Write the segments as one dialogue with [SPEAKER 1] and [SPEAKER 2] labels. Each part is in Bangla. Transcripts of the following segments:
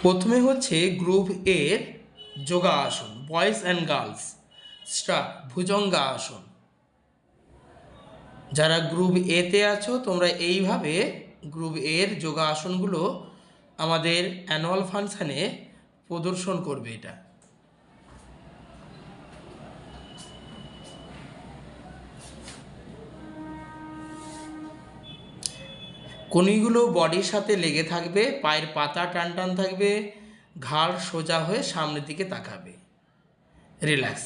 [SPEAKER 1] প্রথমে হচ্ছে গ্রুপ এর যোগা আসন, boys and girls. Start. Bhujanga আসন। যারা গ্রুপ এতে আছো তোমরা এইভাবে গ্রুপ এর যোগা আসনগুলো আমাদের অ্যানুয়াল ফাংশানে প্রদর্শন করবে। এটা কনিগুলো বডির সাথে লেগে থাকবে, পায়ের পাতা টান টান থাকবে, ঘাড় সোজা হয়ে সামনের দিকে তাকাবে। রিল্যাক্স।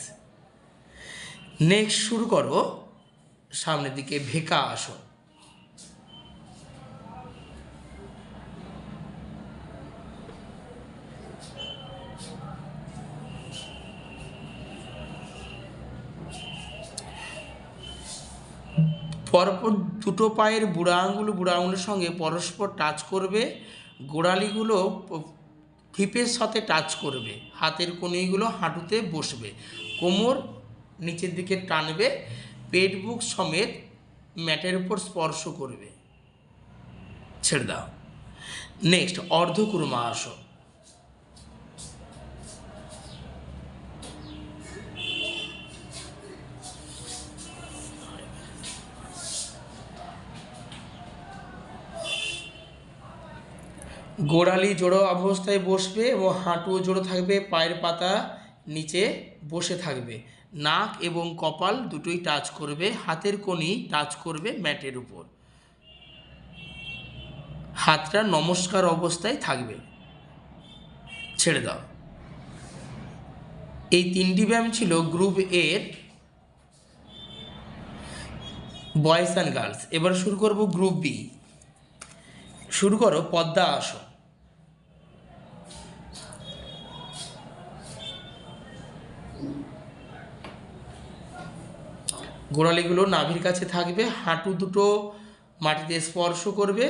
[SPEAKER 1] নেক্সট শুরু করো সামনের দিকে ভেকা আসন। পরপর দুটো পায়ের বুড়া আঙুলের সঙ্গে পরস্পর টাচ করবে, গোড়ালিগুলো হিপের সাথে টাচ করবে, হাতের কনুইগুলো হাঁটুতে বসবে, কোমর নিচের দিকে টানবে, পেট বুক সমেত ম্যাটের উপর স্পর্শ করবে। ছেড়ে দাও। নেক্সট অর্ধকুর্মা আসন। গোড়ালি জোড়ো অবস্থায় বসবে এবং হাঁটু জোড়ো থাকবে, পায়ের পাতা নিচে বসে থাকবে, নাক এবং কপাল দুটোই টাচ করবে, হাতের কনি টাচ করবে ম্যাটের উপর, হাতটা নমস্কার অবস্থায় থাকবে। ছেড়ে দাও। এই তিনটি ব্যায়াম ছিল গ্রুপ এর বয়েজ অ্যান্ড গার্লস। এবার শুরু করব গ্রুপ বি। শুরু করো পদ্মা আসন। গোড়ালিগুলো নাভির কাছে থাকবে, হাঁটু দুটো মাটিতে স্পর্শ করবে,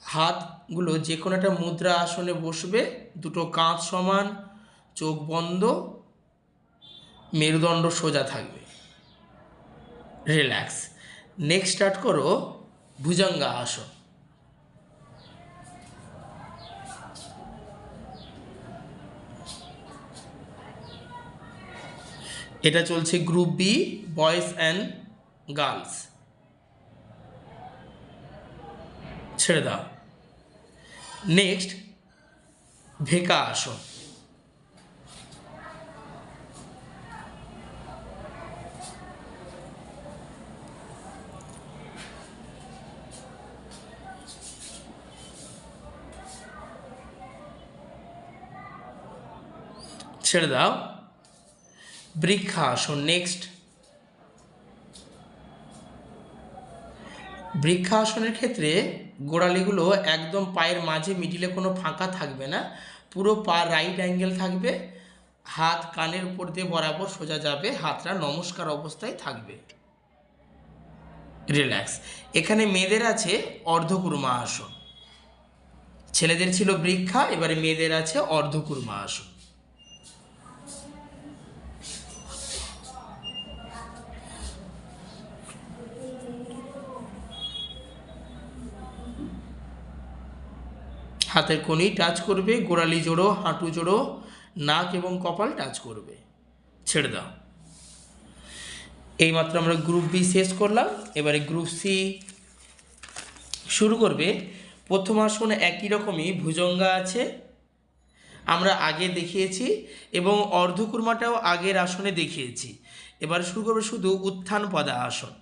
[SPEAKER 1] হাতগুলো যে কোনো একটা মুদ্রা আসনে বসবে, দুটো কাঁধ সমান, চোখ বন্ধ, মেরুদণ্ড সোজা থাকবে। রিল্যাক্স। নেক্সট স্টার্ট করো ভুজঙ্গা আসন। এটা চলছে group B, boys and girls. ছেড়ে দাও। নেক্সট ভেকা আসন। ছেড়ে দাও। বৃক্ষা আসন। নেক্সট বৃক্ষা আসনের ক্ষেত্রে গোড়ালিগুলো একদম পায়ের মাঝে মিডিলে কোনো ফাঁকা থাকবে না, পুরো পা রাইট অ্যাঙ্গেল থাকবে, হাত কানের উপর দিয়ে বরাবর সোজা যাবে, হাতটা নমস্কার অবস্থায় থাকবে। রিল্যাক্স। এখানে মেয়েদের আছে অর্ধকুর্মা আসন, ছেলেদের ছিল বৃক্ষা, এবারে মেয়েদের আছে অর্ধকুর্মা আসন। হাতের কনি টাচ করবে, গোড়ালি জোড়ো, হাঁটু জোড়ো, নাক এবং কপাল টাচ করবে। ছেড়ে দাও। এইমাত্র আমরা গ্রুপ বি শেষ করলাম, এবারে গ্রুপ সি শুরু করবে। প্রথম আসন একই রকমই ভুজঙ্গা আছে, আমরা আগে দেখিয়েছি, এবং অর্ধকুর্মাটাও আগের আসনে দেখিয়েছি। এবার শুরু করবে শুধু উত্থান পদা আসন।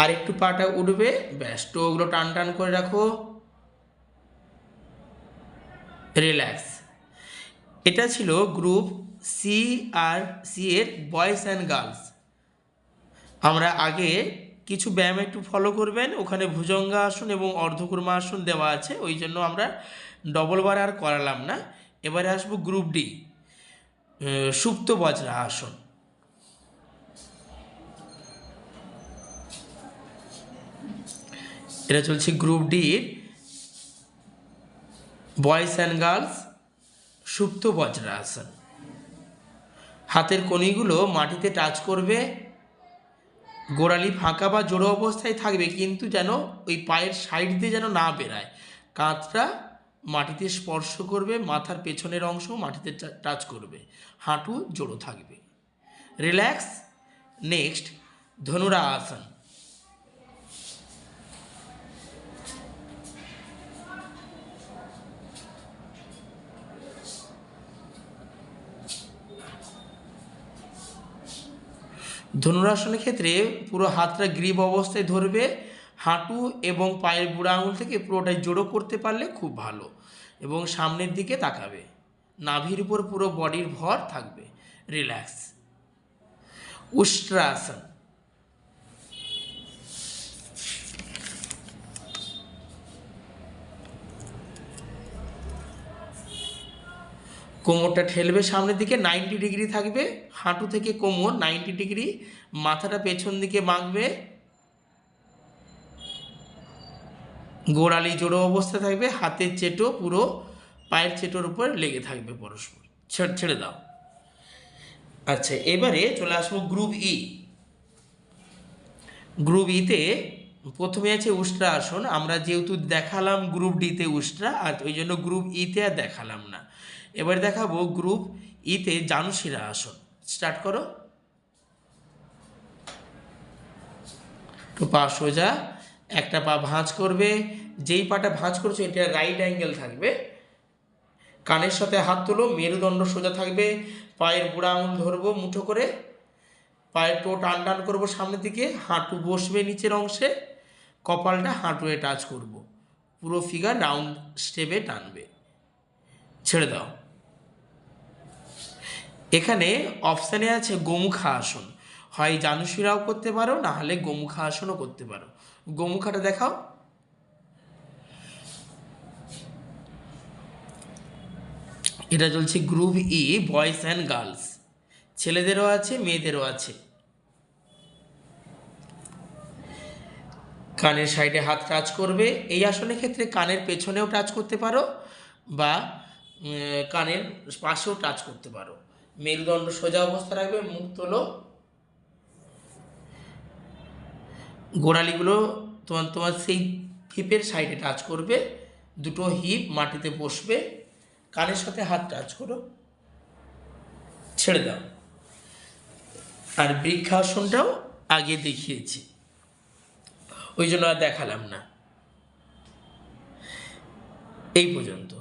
[SPEAKER 1] আর একটু পাটা উঠবে, ব্যাস, টোগুলো টান টান করে রাখো। রিল্যাক্স। এটা ছিল গ্রুপ সি আর সি এর বয়েজ অ্যান্ড গার্লস। আমরা আগে কিছু ব্যায়াম একটু ফলো করবেন, ওখানে ভুজঙ্গা আসন এবং অর্ধকুর্মা আসন দেওয়া আছে, ওই জন্য আমরা ডবল বার আর করালাম না। এবারে আসবো গ্রুপ ডি, সুপ্ত বজ্রা আসন। এটা চলছে গ্রুপ ডির বয়েজ অ্যান্ড গার্লস সুপ্ত বজ্রাসন। হাতের কনিগুলো মাটিতে টাচ করবে, গোড়ালি ফাঁকা বা জোড়ো অবস্থায় থাকবে, কিন্তু যেন ওই পায়ের সাইড দিয়ে যেন না বেরায়। কাঁধটা মাটিতে স্পর্শ করবে, মাথার পেছনের অংশ মাটিতে টাচ করবে, হাঁটু জোড়ো থাকবে। রিল্যাক্স। নেক্সট, ধনুরাসন। ধনুরাসনের ক্ষেত্রে পুরো হাতটা গ্রিপ অবস্থায় ধরবে, হাঁটু এবং পায়ের বুড়া আঙুল থেকে পুরোটাই জোড়ো করতে পারলে খুব ভালো, এবং সামনের দিকে তাকাবে, নাভির উপর পুরো বডির ভর থাকবে। রিল্যাক্স। উষ্ট্রাসন। কোমরটা ঠেলবে সামনের দিকে, 90 ডিগ্রি থাকবে, হাঁটু থেকে কোমর 90 ডিগ্রি, মাথাটা পেছন দিকে বাঁকবে, গোড়ালি জোড়ো অবস্থা থাকবে, হাতের চেটো পুরো পায়ের চেটোর উপর লেগে থাকবে পরস্পর। ছেড়ে দাও। আচ্ছা, এবারে চলে আসবো গ্রুপ ই। গ্রুপ ইতে প্রথমে আছে উষ্ট্রা আসন। আমরা যেহেতু দেখালাম গ্রুপ ডিতে উষ্ট্রা, আর ওই জন্য গ্রুপ ইতে আর দেখালাম না। এবার দেখাবো গ্রুপ ইতে জানুশিরা আসন। স্টার্ট করো। তো পা সোজা, একটা পা ভাঁজ করবে, যেই পাটা ভাঁজ করছো এটা রাইট অ্যাঙ্গেল থাকবে, কানের সাথে হাত তোলো, মেরুদণ্ড সোজা থাকবে, পায়ের বুড়া আঙুল ধরবো মুঠো করে, পায়ের টো টান টান করবো সামনের দিকে, হাঁটু বসবে নিচের অংশে, কপালটা হাঁটুয়ে টাচ করব, পুরো ফিগার রাউন্ড স্টেপে টানবে। ছেড়ে দাও। এখানে অপশানে আছে গোমুখা আসন, হয় জানুশিরাও করতে পারো, না হলে গোমুখা আসনও করতে পারো। গোমুখাটা দেখাও। এটা চলছে group E, boys and girls, ছেলেদেরও আছে মেয়েদেরও আছে। কানের সাইডে হাত টাচ করবে। এই আসনের ক্ষেত্রে কানের পেছনেও টাচ করতে পারো, বা কানের পাশেও টাচ করতে পারো। মেরুদণ্ড সোজা অবস্থা রাখবে, মুখ তোলো, গোড়ালিগুলো তোমার সেই হিপের সাইডে টাচ করবে, দুটো হিপ মাটিতে বসবে, কানের সাথে হাত টাচ করো, ছেড়ে দাও। আর বৃক্ষাসনটাও আগে দেখিয়েছি, ওই জন্য আর দেখালাম না। এই পর্যন্ত।